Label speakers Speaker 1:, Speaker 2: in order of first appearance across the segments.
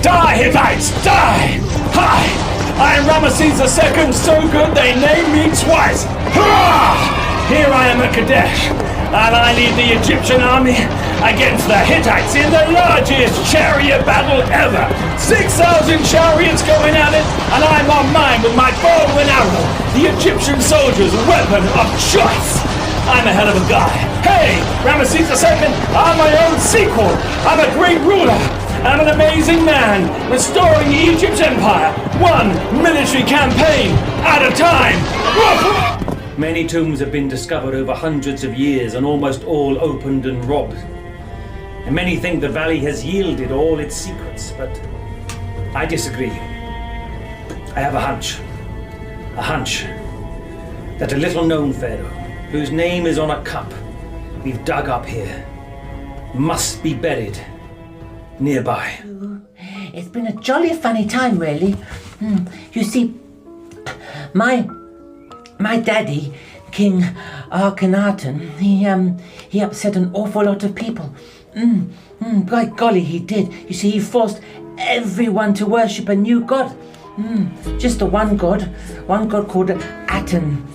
Speaker 1: Die, Hittites, die! Hi! I am Ramesses II, so good they named me twice! Hurrah! Here I am at Kadesh, and I lead the Egyptian army against the Hittites in the largest chariot battle ever! 6,000 chariots going at it, and I'm on mine with my bow and arrow, the Egyptian soldier's weapon of choice! I'm a hell of a guy. Hey, Ramesses II, I'm my own sequel. I'm a great ruler. I'm an amazing man, restoring Egypt's empire, one military campaign at a time. Many tombs have been discovered over hundreds of years and almost all opened and robbed. And many think the valley has yielded all its secrets, but I disagree. I have a hunch that a little-known pharaoh, whose name is on a cup we've dug up here, must be buried nearby.
Speaker 2: It's been a jolly funny time, really. You see, my daddy, King Akhenaten, he upset an awful lot of people. By golly, he did. You see, he forced everyone to worship a new god. Just the one god called Aten.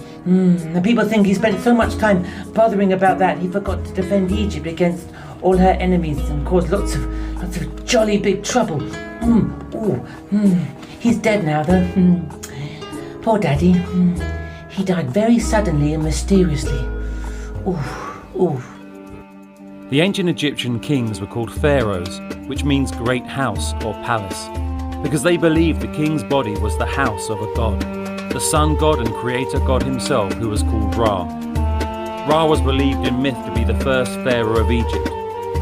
Speaker 2: The people think he spent so much time bothering about that he forgot to defend Egypt against all her enemies and caused lots of jolly big trouble. He's dead now, though. Poor daddy. He died very suddenly and mysteriously.
Speaker 3: The ancient Egyptian kings were called pharaohs, which means great house or palace, because they believed the king's body was the house of a god, the sun god and creator god himself, who was called Ra. Ra was believed in myth to be the first pharaoh of Egypt.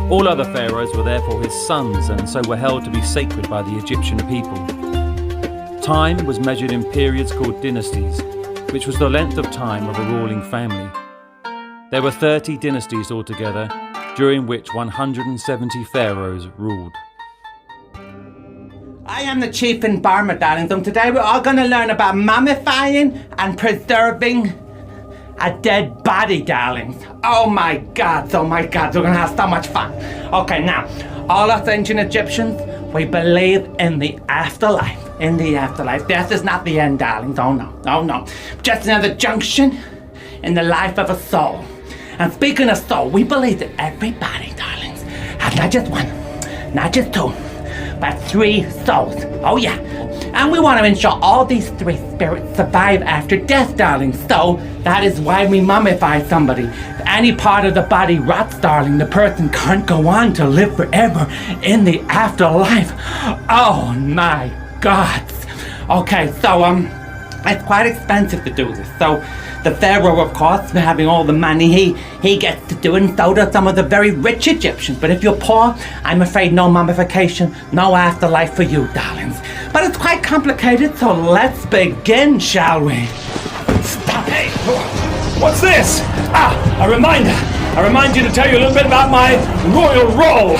Speaker 3: All other pharaohs were therefore his sons and so were held to be sacred by the Egyptian people. Time was measured in periods called dynasties, which was the length of time of a ruling family. There were 30 dynasties altogether, during which 170 pharaohs ruled.
Speaker 4: I am the chief in Burma, darlings, and today we're all going to learn about mummifying and preserving a dead body, darlings. Oh my God, we're going to have so much fun. Okay, now, all us ancient Egyptians, we believe in the afterlife. In the afterlife. Death is not the end, darlings. Oh no. Just another junction in the life of a soul. And speaking of soul, we believe that everybody, darlings, has not just one, not just two, but 3 souls. Oh yeah. And we want to ensure all these 3 spirits survive after death, darling. So that is why we mummify somebody. If any part of the body rots, darling, the person can't go on to live forever in the afterlife. Oh my God. Okay, so it's quite expensive to do this. So the pharaoh, of course, having all the money, he gets to do it, and so do some of the very rich Egyptians. But if you're poor, I'm afraid no mummification, no afterlife for you, darlings. But it's quite complicated, so let's begin, shall we?
Speaker 1: Stop! Hey! What's this? A reminder! I remind you to tell you a little bit about my royal role.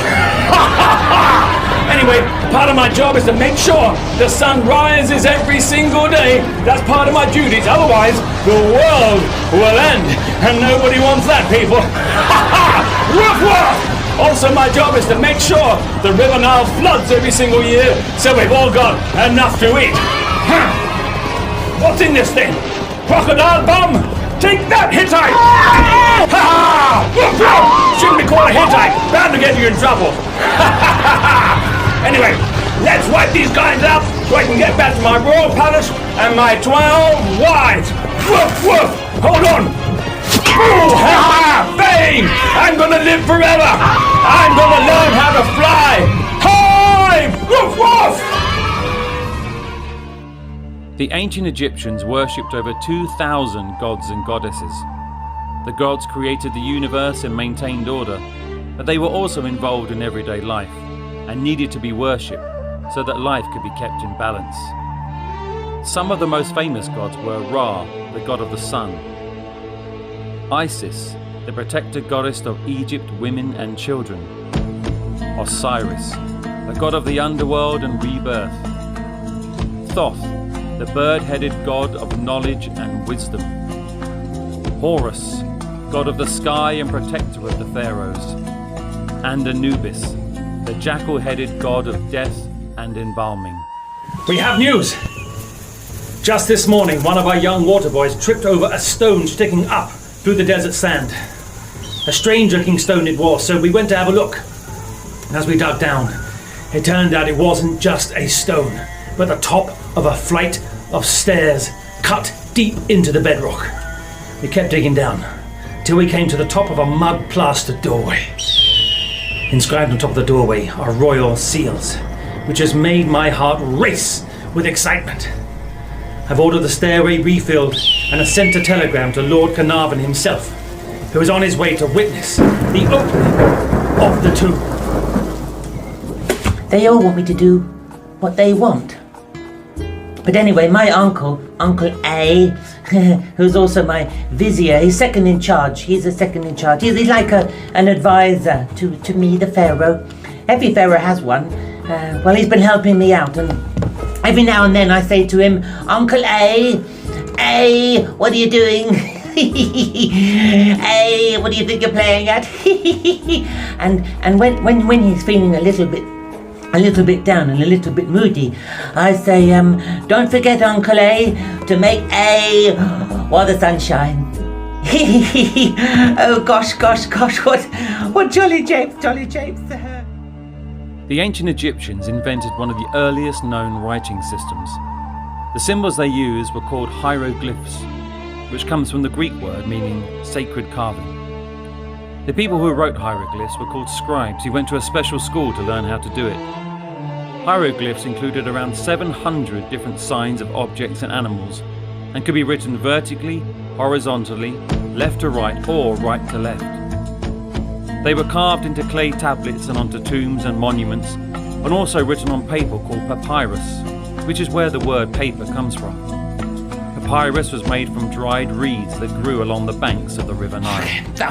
Speaker 1: Anyway, part of my job is to make sure the sun rises every single day. That's part of my duties. Otherwise, the world will end. And nobody wants that, people. Woof woof! Also, my job is to make sure the River Nile floods every single year, so we've all got enough to eat. What's in this thing? Crocodile bum? Take that, Hittite! Woof woof! Shouldn't be called a Hittite. Bound to get you in trouble. Anyway, let's wipe these guys out so I can get back to my royal palace and my 12 wives. Woof woof! Hold on! Ooh, ha ha! Fame! I'm gonna live forever! I'm gonna learn how to fly! Hi! Woof woof!
Speaker 3: The ancient Egyptians worshipped over 2,000 gods and goddesses. The gods created the universe and maintained order, but they were also involved in everyday life and needed to be worshipped so that life could be kept in balance. Some of the most famous gods were Ra, the god of the sun; Isis, the protector goddess of Egypt, women and children; Osiris, the god of the underworld and rebirth; Thoth, the bird-headed god of knowledge and wisdom; Horus, god of the sky and protector of the pharaohs; and Anubis, the jackal-headed god of death, and embalming.
Speaker 1: We have news! Just this morning, one of our young water boys tripped over a stone sticking up through the desert sand. A strange-looking stone it was, so we went to have a look. And as we dug down, it turned out it wasn't just a stone, but the top of a flight of stairs cut deep into the bedrock. We kept digging down, till we came to the top of a mud-plastered doorway. Inscribed on top of the doorway are royal seals, which has made my heart race with excitement. I've ordered the stairway refilled and have sent a telegram to Lord Carnarvon himself, who is on his way to witness the opening of the tomb.
Speaker 2: They all want me to do what they want. But anyway, my uncle, Uncle A, who's also my vizier, he's second in charge. He's a second in charge. He's like an advisor to me, the Pharaoh. Every Pharaoh has one. Well, he's been helping me out, and every now and then I say to him, Uncle A, what are you doing? Hey, what do you think you're playing at? and when he's feeling a little bit down and a little bit moody, I say, don't forget, Uncle A, to make A while the sun shines. Oh gosh, what jolly japes.
Speaker 3: The ancient Egyptians invented one of the earliest known writing systems. The symbols they used were called hieroglyphs, which comes from the Greek word meaning sacred carving. The people who wrote hieroglyphs were called scribes, who went to a special school to learn how to do it. Hieroglyphs included around 700 different signs of objects and animals, and could be written vertically, horizontally, left to right, or right to left. They were carved into clay tablets and onto tombs and monuments, and also written on paper called papyrus, which is where the word paper comes from. Papyrus was made from dried reeds that grew along the banks of the River Nile.
Speaker 4: So,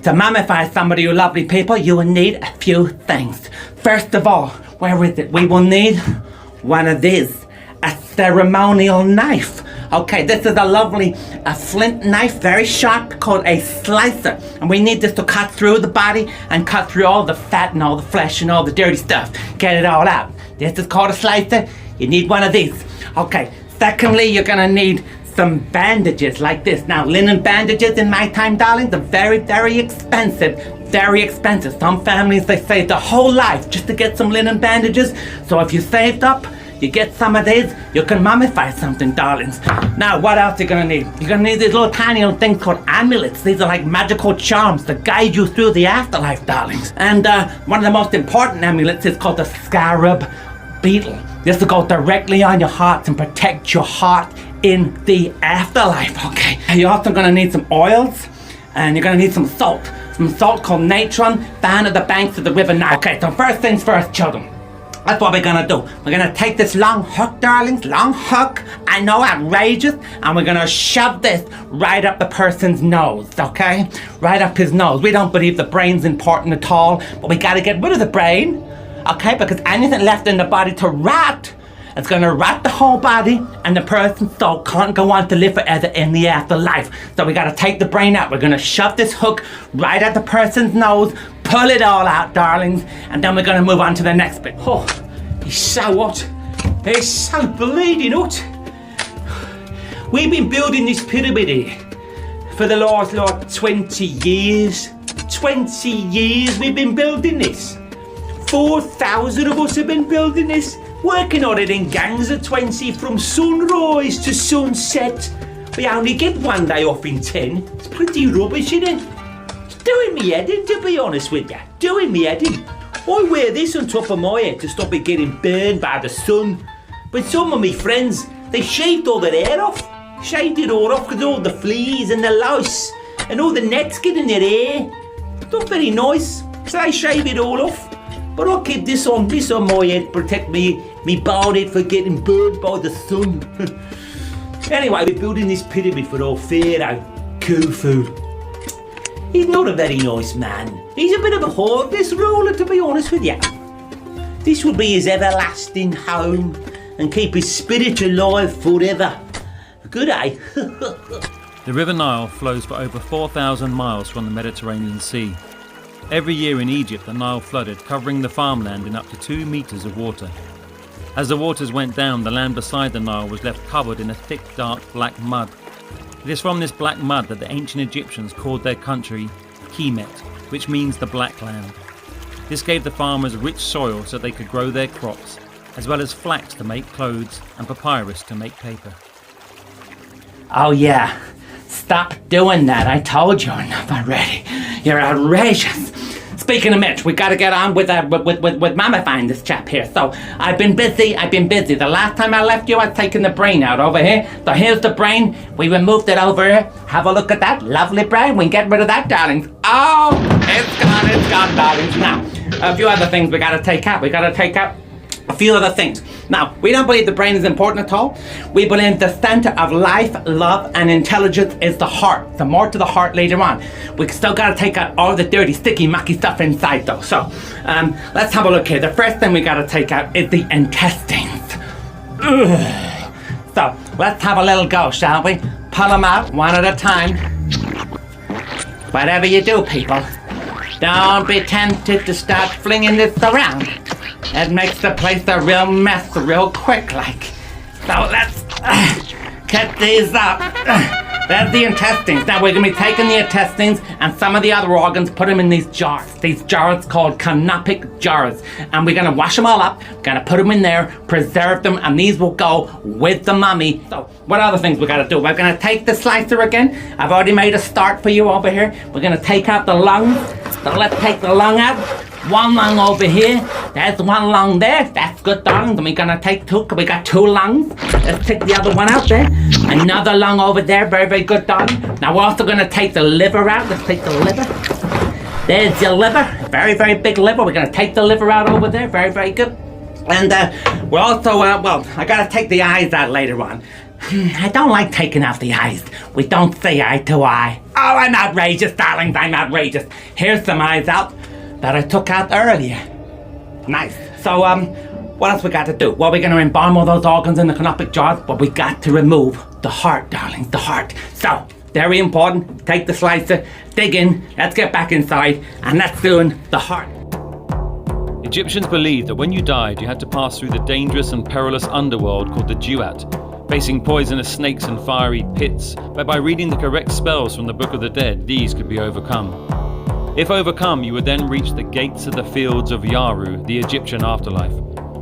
Speaker 4: to mummify somebody, you lovely people, you will need a few things. First of all, where is it? We will need one of these, a ceremonial knife. Okay, this is a lovely flint knife, very sharp, called a slicer. And we need this to cut through the body and cut through all the fat and all the flesh and all the dirty stuff. Get it all out. This is called a slicer. You need one of these. Okay, secondly, you're gonna need some bandages like this. Now, linen bandages in my time, darling, they're very, very expensive. Very expensive. Some families, they save their whole life just to get some linen bandages. So if you saved up, you get some of these, you can mummify something, darlings. Now, what else are you gonna need? You're gonna need these little tiny little things called amulets. These are like magical charms to guide you through the afterlife, darlings. And one of the most important amulets is called the scarab beetle. This will go directly on your heart and protect your heart in the afterlife, okay? You're also gonna need some oils, and you're gonna need some salt. Some salt called natron, found at the banks of the River Nile. Okay, so first things first, children. That's what we're gonna do. We're gonna take this long hook, darlings, long hook. I know, outrageous. And we're gonna shove this right up the person's nose, okay? Right up his nose. We don't believe the brain's important at all, but we gotta get rid of the brain, okay? Because anything left in the body to rot, it's gonna rot the whole body, and the person's soul can't go on to live forever in the afterlife. So we gotta take the brain out. We're gonna shove this hook right at the person's nose, pull it all out, darlings, and then we're gonna move on to the next bit.
Speaker 1: Oh, he's so hot. He's so bleeding hot. We've been building this pyramid here for the last 20 years. 20 years we've been building this. 4,000 of us have been building this. Working on it in gangs of 20 from sunrise to sunset. We only get one day off in 10. It's pretty rubbish, isn't it? It's doing me head in, to be honest with you. Doing me head in. I wear this on top of my head to stop it getting burned by the sun. But some of my friends, they shaved all their hair off. Shaved it all off because all the fleas and the lice and all the nets get in their hair. It's not very nice. So they shave it all off. But I'll keep this on my head, protect me bald head for getting burned by the sun. Anyway, we're building this pyramid for old Pharaoh, Khufu. He's not a very nice man. He's a bit of a heartless ruler, to be honest with you. This will be his everlasting home and keep his spirit alive forever. Good, eh?
Speaker 3: The River Nile flows for over 4,000 miles from the Mediterranean Sea. Every year in Egypt, the Nile flooded, covering the farmland in up to 2 meters of water. As the waters went down, the land beside the Nile was left covered in a thick, dark, black mud. It is from this black mud that the ancient Egyptians called their country Kemet, which means the Black Land. This gave the farmers rich soil so they could grow their crops, as well as flax to make clothes and papyrus to make paper.
Speaker 4: Oh yeah, stop doing that. I told you enough already. You're outrageous. Speaking of Mitch, we gotta get on with mummifying this chap here. So, I've been busy. The last time I left you, I was taking the brain out over here. So here's the brain. We removed it over here. Have a look at that lovely brain. We can get rid of that, darlings. Oh, it's gone, darlings. Now, a few other things we gotta take out. We gotta take out a few other things. Now, we don't believe the brain is important at all. We believe the center of life, love, and intelligence is the heart. So more to the heart later on. We still gotta take out all the dirty, sticky, mucky stuff inside though. So, let's have a look here. The first thing we gotta take out is the intestines. Ugh. So, let's have a little go, shall we? Pull them out one at a time. Whatever you do, people, don't be tempted to start flinging this around. It makes the place a real mess real quick like. So let's get these up. There's the intestines. Now we're going to be taking the intestines and some of the other organs, put them in these jars. These jars called canopic jars. And we're going to wash them all up, going to put them in there, preserve them, and these will go with the mummy. So what other things we got to do? We're going to take the slicer again. I've already made a start for you over here. We're going to take out the lungs. So let's take the lung out. One lung over here. There's one lung there. That's good, darling. Then we're gonna take two. We got two lungs. Let's take the other one out there. Another lung over there. Very, very good, darling. Now we're also gonna take the liver out. Let's take the liver. There's your liver. Very, very big liver. We're gonna take the liver out over there. Very, very good. And we're also, well, I gotta take the eyes out later on. I don't like taking off the eyes. We don't see eye to eye. Oh, I'm outrageous, darlings. I'm outrageous. Here's some eyes out that I took out earlier. Nice. So, what else we got to do? Well, we're going to embalm all those organs in the canopic jars, but we got to remove the heart, darling, the heart. So, very important. Take the slicer, dig in, let's get back inside, and let's doing the heart.
Speaker 3: Egyptians believed that when you died, you had to pass through the dangerous and perilous underworld called the Duat, facing poisonous snakes and fiery pits, but by reading the correct spells from the Book of the Dead, these could be overcome. If overcome, you would then reach the gates of the fields of Yaru, the Egyptian afterlife.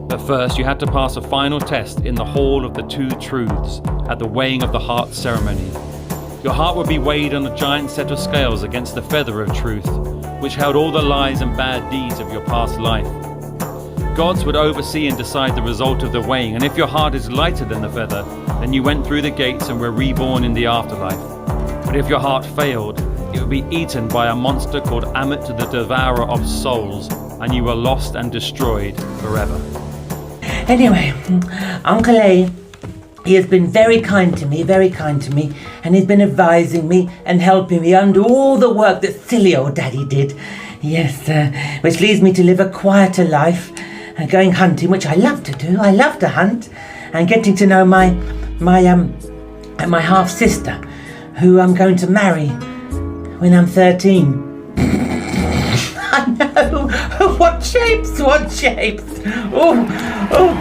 Speaker 3: But first, you had to pass a final test in the Hall of the Two Truths at the weighing of the heart ceremony. Your heart would be weighed on a giant set of scales against the feather of truth, which held all the lies and bad deeds of your past life. Gods would oversee and decide the result of the weighing, and if your heart is lighter than the feather, then you went through the gates and were reborn in the afterlife. But if your heart failed, it would be eaten by a monster called Ammit the Devourer of Souls, and you were lost and destroyed forever.
Speaker 2: Anyway, Uncle A, he has been very kind to me, and he's been advising me and helping me undo all the work that silly old Daddy did. Yes, which leads me to live a quieter life, and going hunting, which I love to do. I love to hunt, and getting to know my half sister, who I'm going to marry when I'm 13. I know. What shapes? Oh,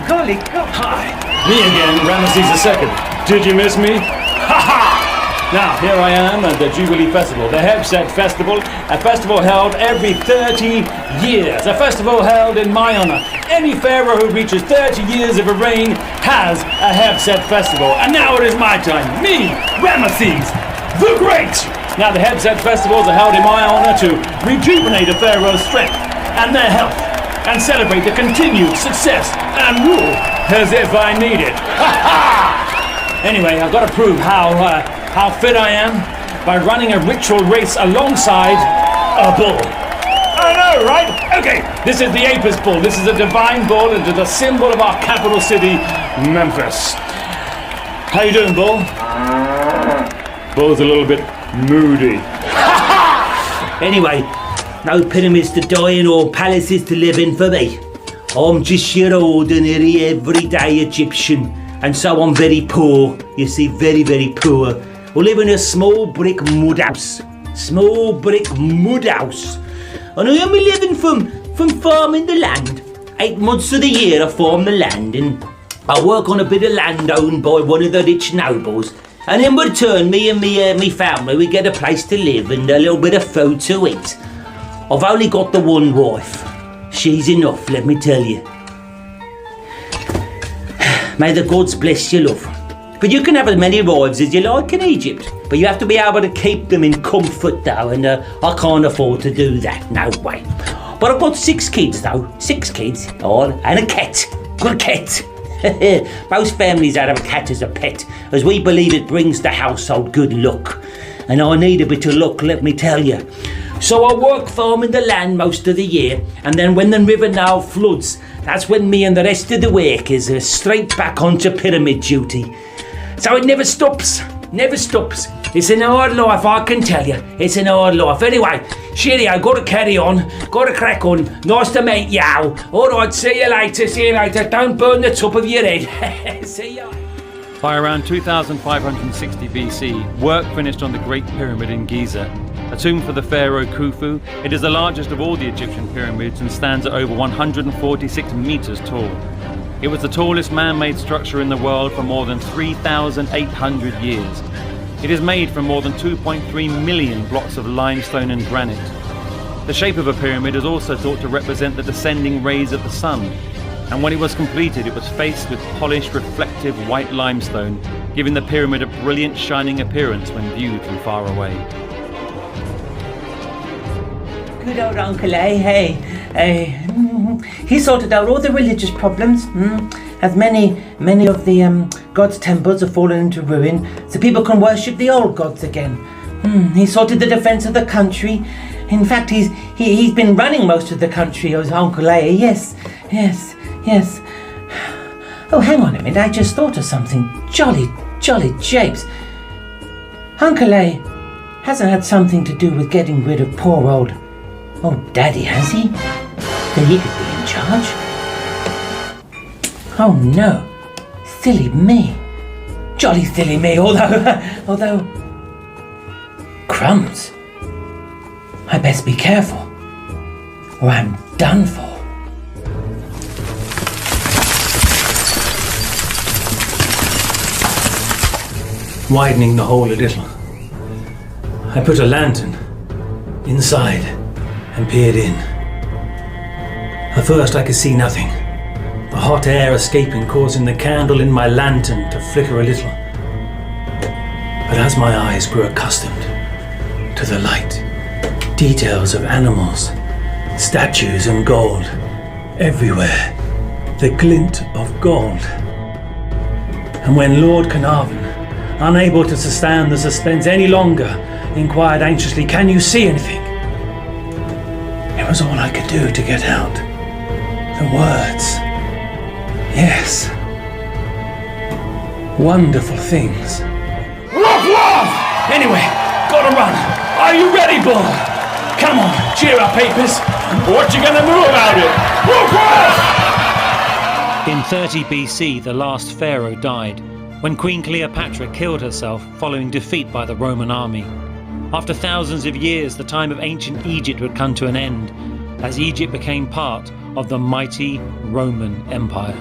Speaker 2: golly.
Speaker 1: Hi, me again, Ramesses II. Did you miss me? Ha ha! Now, here I am at the Jubilee Festival, the Hebset Festival, a festival held every 30 years, a festival held in my honor. Any pharaoh who reaches 30 years of a reign has a Hebset Festival. And now it is my time, me, Ramesses the Great. Now, the Hebset Festivals are held in my honor to rejuvenate a pharaoh's strength and their health, and celebrate the continued success and rule as if I need it. Ha ha! Anyway, I've got to prove how fit I am by running a ritual race alongside a bull. I know, right? Okay, this is the Apis bull. This is a divine bull, and it's the symbol of our capital city, Memphis. How you doing, bull? Bull's a little bit moody.
Speaker 5: Anyway, no pyramids to die in or palaces to live in for me. I'm just your ordinary, everyday Egyptian, and so I'm very poor. You see, very, very poor. I live in a small brick mud house. And I am living from farming the land 8 months of the year I farm the land and I work on a bit of land owned by one of the rich nobles. And in return, me and me family, we get a place to live and a little bit of food to eat. I've only got the one wife. She's enough, let me tell you. May the gods bless you, love. But you can have as many wives as you like in Egypt. But you have to be able to keep them in comfort, though, and I can't afford to do that, no way. But I've got 6 kids, though. 6 kids, all, and a cat. Good cat. Most families have a cat as a pet, as we believe it brings the household good luck. And I need a bit of luck, let me tell you. So I work farming the land most of the year, and then when the River Nile floods, that's when me and the rest of the workers are straight back onto pyramid duty. So it never stops, never stops. It's an hard life, I can tell you. It's an hard life. Anyway, cheerio, gotta carry on, gotta crack on. Nice to meet you. Alright, see you later, see you later. Don't burn the top of your head. See ya.
Speaker 3: By around 2560 BC, work finished on the Great Pyramid in Giza. A tomb for the pharaoh Khufu, it is the largest of all the Egyptian pyramids and stands at over 146 meters tall. It was the tallest man-made structure in the world for more than 3,800 years. It is made from more than 2.3 million blocks of limestone and granite. The shape of a pyramid is also thought to represent the descending rays of the sun, and when it was completed it was faced with polished reflective white limestone, giving the pyramid a brilliant shining appearance when viewed from far away.
Speaker 2: Good old Uncle A, hey. He sorted out all the religious problems, as many of the gods' temples have fallen into ruin, so people can worship the old gods again. He sorted the defence of the country. In fact, he's been running most of the country, as Uncle A. Yes. Oh, hang on a minute, I just thought of something. Jolly japes. Uncle A hasn't had something to do with getting rid of poor old Daddy, has he? Then he could be in charge. Oh no, silly me. Jolly silly me, although... Crumbs. I best be careful, or I'm done for.
Speaker 1: Widening the hole a little, I put a lantern inside and peered in. At first I could see nothing, the hot air escaping causing the candle in my lantern to flicker a little. But as my eyes grew accustomed to the light, details of animals, statues and gold, everywhere, the glint of gold. And when Lord Carnarvon, unable to sustain the suspense any longer, inquired anxiously, "Can you see anything?" It was all I could do to get out the words. Yes. Wonderful things. Woof! Anyway, gotta run. Are you ready, Bull? Come on, cheer up, papers. What you gonna do about it? Woof!
Speaker 3: In 30 BC, the last pharaoh died, when Queen Cleopatra killed herself following defeat by the Roman army. After thousands of years, the time of ancient Egypt would come to an end, as Egypt became part of the mighty Roman Empire.